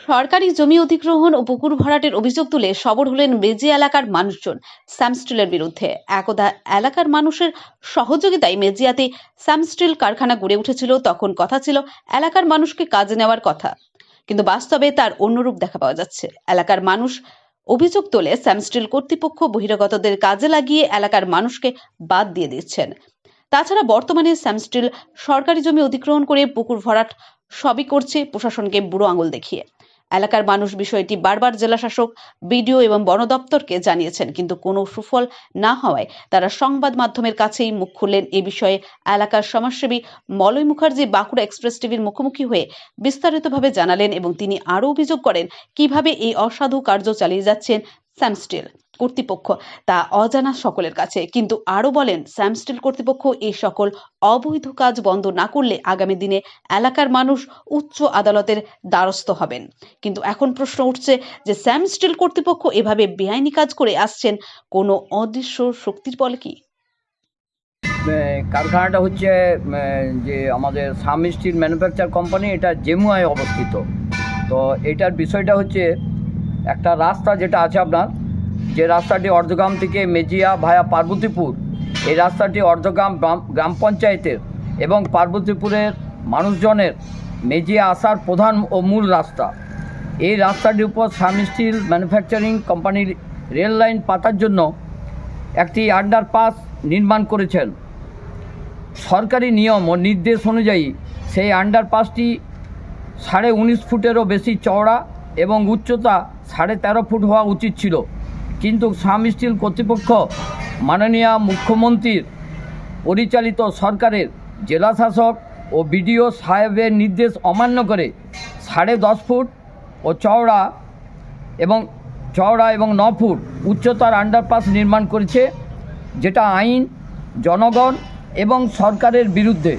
সরকারি জমি অধিগ্রহণ ও পুকুর ভরাটের অভিযোগ তুলে সরব হলেন মেজি এলাকার মানুষজন স্যাম স্টিলের বিরুদ্ধে। একদা এলাকার মানুষের সহযোগিতায় মেজিয়াতে স্যাম স্টিল কারখানা গড়ে উঠেছিল। তখন কথা ছিল এলাকার মানুষকে কাজে নেওয়ার কথা, কিন্তু বাস্তবে তার অন্য রূপ দেখা পাওয়া যাচ্ছে। এলাকার মানুষ অভিযোগ তোলে স্যাম স্টিল কর্তৃপক্ষ বহিরাগতদের কাজে লাগিয়ে এলাকার মানুষকে বাদ দিয়ে দিচ্ছেন। তাছাড়া বর্তমানে স্যাম স্টিল সরকারি জমি অধিগ্রহণ করে পুকুর ভরাট সবই করছে প্রশাসনকে বুড়ো আঙুল দেখিয়ে। এলাকার মানুষ বিষয়টি বারবার জেলা শাসক, বিডিও এবং বন দপ্তরকে জানিয়েছেন, কিন্তু কোনো সুফল না হওয়ায় তারা সংবাদ মাধ্যমের কাছেই মুখ খুললেন। এ বিষয়ে এলাকার সমাজসেবী মলয় মুখার্জি বাঁকুড়া এক্সপ্রেস টিভির মুখোমুখি হয়ে বিস্তারিতভাবে জানালেন এবং তিনি আরও অভিযোগ করেন কিভাবে এই অসাধু কার্য চালিয়ে যাচ্ছেন স্যাম স্টিল কর্তৃপক্ষ তা অজানা সকলের কাছে। কিন্তু আরও বলেন, স্যাম স্টিল কর্তৃপক্ষ এই সকল অবৈধ কাজ বন্ধ না করলে আগামী দিনে এলাকার মানুষ উচ্চ আদালতের দ্বারস্থ হবেন। কিন্তু এখন প্রশ্ন উঠছে যে স্যাম স্টিল কর্তৃপক্ষ এভাবে বেআইনি কাজ করে আসছেন কোনো অদৃশ্য শক্তির বলে কি? কারখানাটা হচ্ছে যে আমাদের স্যাম স্টিল ম্যানুফ্যাকচার কোম্পানি, এটা জেমুয়ায় অবস্থিত। তো এটার বিষয়টা হচ্ছে একটা রাস্তা যেটা আছে আপনার, যে রাস্তাটি অর্ধগ্রাম থেকে মেজিয়া ভায়া পার্বতীপুর, এই রাস্তাটি অর্ধগ্রাম গ্রাম পঞ্চায়েতের এবং পার্বতীপুরের মানুষজনের মেজিয়া আসার প্রধান ও মূল রাস্তা। এই রাস্তাটির উপর স্যাম স্টিল ম্যানুফ্যাকচারিং কোম্পানির রেল লাইন পাতার জন্য একটি আন্ডারপাস নির্মাণ করেছেন। সরকারি নিয়ম ও নির্দেশ অনুযায়ী সেই আন্ডারপাসটি 19.5 ফুটেরও বেশি চওড়া এবং উচ্চতা 13.5 ফুট হওয়া উচিত ছিল, কিন্তু স্যাম স্টিল কর্তৃপক্ষ মাননীয় মুখ্যমন্ত্রীর পরিচালিত সরকারের জেলা শাসক ও বিডিও সাহেবের নির্দেশ অমান্য করে 10.5 ফুট ও চওড়া এবং 9 ফুট উচ্চতার আন্ডারপাস নির্মাণ করেছে, যেটা আইন, জনগণ এবং সরকারের বিরুদ্ধে।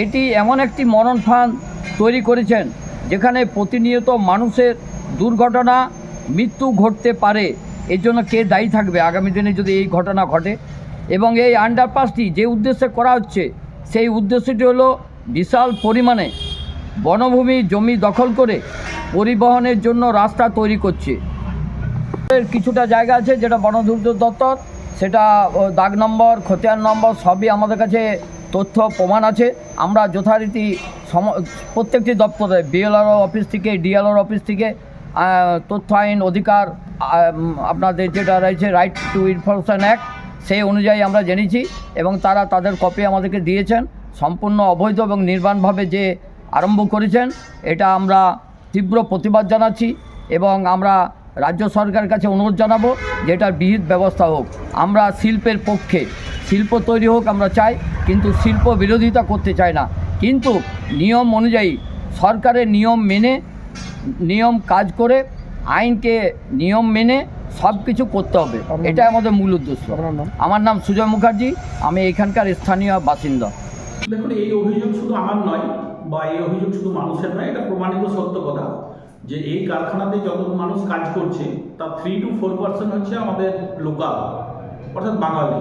এটি এমন একটি মরণ ফাঁদ তৈরি করেছেন যেখানে প্রতিনিয়ত মানুষের দুর্ঘটনা, মৃত্যু ঘটতে পারে। এর জন্য কে দায়ী থাকবে আগামী দিনে যদি এই ঘটনা ঘটে? এবং এই আন্ডারপাসটি যে উদ্দেশ্যে করা হচ্ছে, সেই উদ্দেশ্যটি হলো বিশাল পরিমাণে বনভূমি জমি দখল করে পরিবহনের জন্য রাস্তা তৈরি করছে। কিছুটা জায়গা আছে যেটা বন দপ্তর, সেটা দাগ নম্বর, খতিয়ান নম্বর সবই আমাদের কাছে তথ্য প্রমাণ আছে। আমরা যথারীতি প্রত্যেকটি দপ্তরে বিএলআরও অফিস থেকে, ডিএলআর অফিস থেকে তথ্য আইন অধিকার আপনাদের যেটা রয়েছে রাইট টু ইনফরমেশন অ্যাক্ট, সেই অনুযায়ী আমরা জেনেছি এবং তারা তাদের কপি আমাদেরকে দিয়েছেন। সম্পূর্ণ অবৈধ এবং নির্বাণভাবে যে আরম্ভ করেছেন, এটা আমরা তীব্র প্রতিবাদ জানাচ্ছি এবং আমরা রাজ্য সরকারের কাছে অনুরোধ জানাবো যে এটার বিহিত ব্যবস্থা হোক। আমরা শিল্পের পক্ষে, শিল্প তৈরি হোক আমরা চাই, কিন্তু শিল্প বিরোধিতা করতে চাই না। কিন্তু নিয়ম অনুযায়ী সরকারের নিয়ম মেনে, নিয়ম কাজ করে, আইনকে নিয়ম মেনে সব কিছু করতে হবে, এটাই আমাদের মূল উদ্দেশ্য। আমার নাম সুজয় মুখার্জি, আমি এখানকার স্থানীয় বাসিন্দা। দেখুন, এই অভিযোগ শুধু আমার নয় বা এই অভিযোগ শুধু মানুষের নয়, এটা প্রমাণিত সত্য কথা যে এই কারখানাতে যত মানুষ কাজ করছে তার 3 to 4% হচ্ছে আমাদের লোকাল, অর্থাৎ বাঙালি,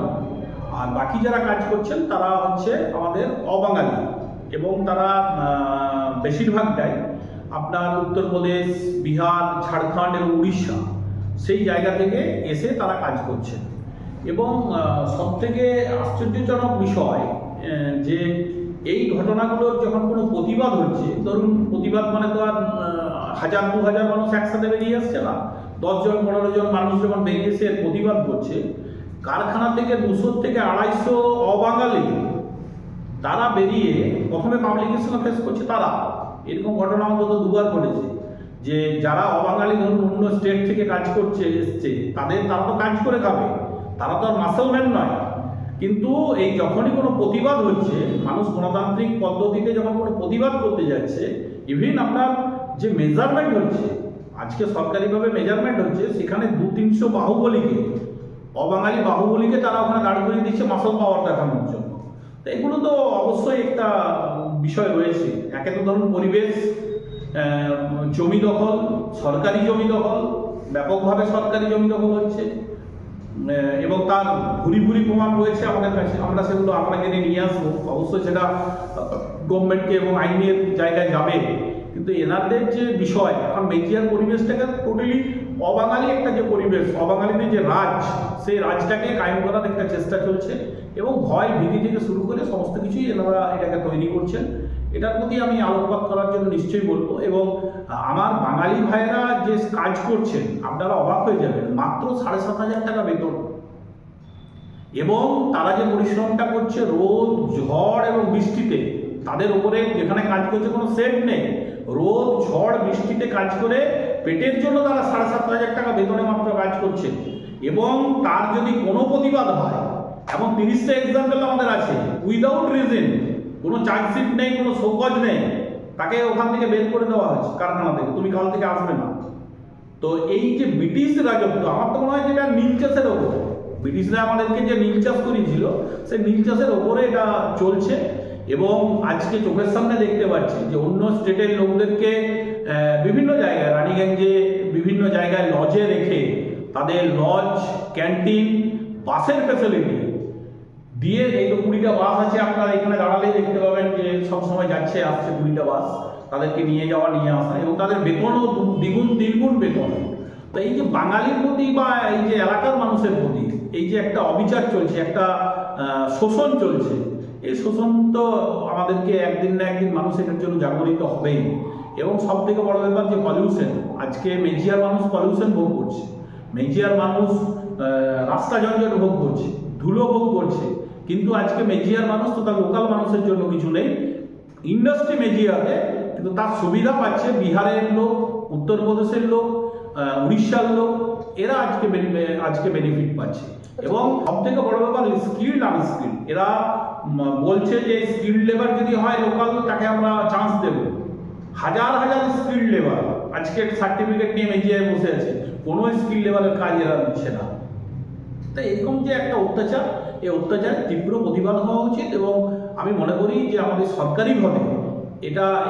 আর বাকি যারা কাজ করছেন তারা হচ্ছে আমাদের অবাঙালি এবং তারা বেশিরভাগটাই আপনার উত্তরপ্রদেশ, বিহার, ঝাড়খণ্ড এবং উড়িষ্যা, সেই জায়গা থেকে এসে তারা কাজ করছে। এবং সবথেকে আশ্চর্যজনক বিষয় যে এই ঘটনাগুলোর যখন কোনো প্রতিবাদ হচ্ছে, ধরুন প্রতিবাদ মানে তো আর 1000-2000 মানুষ একসাথে বেরিয়ে আসছে না, 10-15 জন মানুষ যখন বেরিয়ে এসে প্রতিবাদ করছে, কারখানা থেকে 200 থেকে 250 অবাঙালি তারা বেরিয়ে প্রথমে পাবলিকের সঙ্গে ফেস করছে। তারা এরকম ঘটনা অন্তত 2বার ঘটেছে যে যারা অবাঙালি ধরুন অন্য স্টেট থেকে কাজ করছে এসছে, তারা তো কাজ করে খাবে, তারা তো আর মাসলম্যান নয়। কিন্তু এই যখনই কোনো প্রতিবাদ হচ্ছে, মানুষ গণতান্ত্রিক পদ্ধতিতে যখন কোনো প্রতিবাদ করতে যাচ্ছে, ইভিন আপনার যে মেজারমেন্ট হচ্ছে, আজকে সরকারিভাবে মেজারমেন্ট হচ্ছে, সেখানে 200-300 বাহুবলীকে, অবাঙালি বাহুবলীকে তারা ওখানে দাঁড় করিয়ে দিচ্ছে মাসল পাওয়ার দেখানোর জন্য। তো এগুলো তো অবশ্যই একটা বিষয় রয়েছে। একে তো ধরুন পরিবেশ, জমি দখল, সরকারি জমি দখল, ব্যাপকভাবে সরকারি জমি দখল হচ্ছে এবং তার ভুরি ভুরি প্রমাণ রয়েছে আমাদের কাছে। আমরা সেগুলো আপনাকে নিয়ে আসবো, অবশ্যই সেটা গভর্নমেন্টকে এবং আইনের জায়গায় যাবে কিন্তু এনাদের যে বিষয়, এখন মেজিয়ার পরিবেশটাকে টোটালি অবাঙালি একটা যে পরিবেশ, অবাঙালিদের যে রাজ, সেই রাজটাকে কায়েম করার একটা চেষ্টা চলছে এবং ভয় ভীতি থেকে শুরু করে সমস্ত কিছুই এনারা এটাকে তৈরি করছেন। এটার প্রতি আমি আলোকপাত করার জন্য নিশ্চয়ই বলবো। এবং আমার বাঙালি ভাইয়েরা যে কাজ করছেন, আপনারা অবাক হয়ে যাবেন, মাত্র 7,500 টাকা বেতন। এবং তারা যে পরিশ্রমটা করছে রোদ ঝড় এবং বৃষ্টিতে, তাদের উপরে যেখানে কাজ করছে কোনো সেট নেই, রোদ ঝড় বৃষ্টিতে কাজ করে পেটের জন্য তারা 7,500 টাকা বেতনে মাত্র কাজ করছে। এবং তার যদি কোনো প্রতিবাদ হয়, এবং 30টা এক্সাম্পল আমাদের আছে, উইদাউট রিজন, কোনো চার্জশিট নেই, কোনো শোকজ নেই, তাকে ওখান থেকে বের করে দেওয়া হয়েছে কারখানা থেকে, তুমি কাল থেকে আসবে না। তো এই যে ব্রিটিশ রাজত্ব, আমার তো মনে হয় যেটা নীল চাষের ওপর, ব্রিটিশরা আমাদেরকে যে নীল চাষ করিয়েছিল, সেই নীল চাষের ওপরে এটা চলছে। এবং আজকে চোখের সামনে দেখতে পাচ্ছি যে অন্য স্টেটের লোকদেরকে বিভিন্ন জায়গায়, রানীগঞ্জে বিভিন্ন জায়গায় লজে রেখে তাদের লজ, ক্যান্টিন, বাসের ফ্যাসিলিটি দিয়ে, এই তো 20টা বাস আছে, আপনারা এখানে দাঁড়ালেই দেখতে পাবেন যে সবসময় যাচ্ছে আসছে 20টা বাস, তাদেরকে নিয়ে যাওয়া নিয়ে আসা, এবং তাদের বেতনও দ্বিগুণ তিনগুণ বেতন। তো এই যে বাঙালির প্রতি বা এই যে এলাকার মানুষের প্রতি এই যে একটা অবিচার চলছে, একটা শোষণ চলছে, এই শোষণ তো আমাদেরকে একদিন না একদিন মানুষ এটার জন্য জাগরিত হবেই। এবং সব থেকে বড় ব্যাপার যে পলিউশন, আজকে মেজিয়ার মানুষ পলিউশন ভোগ করছে, মেজিয়ার মানুষ রাস্তা জঞ্জট ভোগ করছে, ধুলো ভোগ করছে, কিন্তু আজকে মেজিয়ার মানুষ তো তার লোকাল মানুষের জন্য কিছু নেই। ইন্ডাস্ট্রি মেজিয়াতে, কিন্তু তার সুবিধা পাচ্ছে বিহারের লোক, উত্তরপ্রদেশের লোক, উড়িষ্যার লোক, এরা আজকে বেনিফিট পাচ্ছে। এবং সব থেকে বড় ব্যাপার স্কিল্ড আনস্কিল্ড, এরা বলছে যে স্কিল্ড লেবার যদি হয় লোকাল, তাকে আমরা চান্স দেব। হাজার হাজার স্কিল্ড লেবার আজকে সার্টিফিকেট নিয়ে মেজিয়ায় বসে আছে, কোনো স্কিল্ড লেবারের কাজ এরা দিচ্ছে না। তাই এরকম যে একটা অত্যাচার, এই অত্যাচারের তীব্র প্রতিবাদ হওয়া উচিত। এবং আমি মনে করি যে আমাদের সরকারিভাবে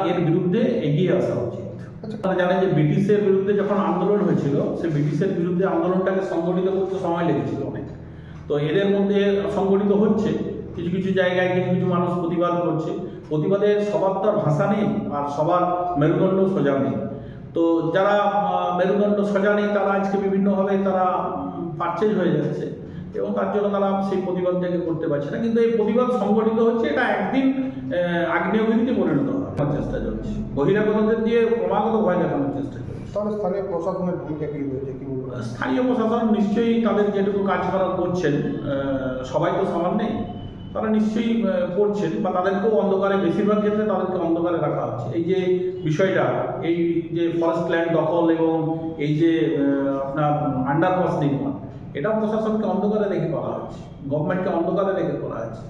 এর বিরুদ্ধে এগিয়ে আসা উচিত। আপনারা জানেন যে ব্রিটিশের বিরুদ্ধে যখন আন্দোলন হয়েছিল, সে ব্রিটিশের বিরুদ্ধে আন্দোলনটাকে সংগঠিত করতে সময় লেগেছিল অনেক। তো এদের মধ্যে সংগঠিত হচ্ছে, কিছু কিছু জায়গায় কিছু কিছু মানুষ প্রতিবাদ করছে। প্রতিবাদের সবার তো আর ভাষা নেই, আর সবার মেরুদণ্ড সোজা নেই। তো যারা মেরুদণ্ড সোজা নেই, তারা আজকে বিভিন্নভাবে তারা পারচেজ হয়ে যাচ্ছে, এবং তার জন্য তারা সেই প্রতিবাদটাকে করতে পারছে না। কিন্তু এই প্রতিবাদ সংগঠিত হচ্ছে, এটা একদিন আগ্নেয়গিরিতে পরিণত হওয়ার চেষ্টা চলছে, বহিরাগতদের দিয়ে ক্রমাগত ভয় দেখানোর চেষ্টা চলছে। তাহলে স্থানীয় প্রশাসনের ভূমিকা কী রয়েছে, কি বলবো? স্থানীয় প্রশাসন নিশ্চয়ই তাদের যেটুকু কাজ করা করছেন, সবাই তো সমান নেই, তারা নিশ্চয়ই করছেন, বা তাদেরকেও অন্ধকারে, বেশিরভাগ ক্ষেত্রে তাদেরকে অন্ধকারে রাখা হচ্ছে। এই যে বিষয়টা, এই যে ফরেস্ট ল্যান্ড দখল এবং এই যে আপনার আন্ডারপাস নির্মাণ, এটা প্রশাসনকে অন্ধকারে রেখে করা হচ্ছে, গভর্নমেন্টকে অন্ধকারে রেখে করা হচ্ছে।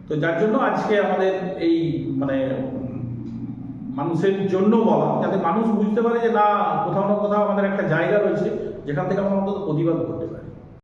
তো যার জন্য আজকে আমাদের এই মানুষের জন্য বলা, যাতে মানুষ বুঝতে পারে যে না, কোথাও না কোথাও আমাদের একটা জায়গা রয়েছে যেখান থেকে আমরা অন্তত প্রতিবাদ করতে পারি।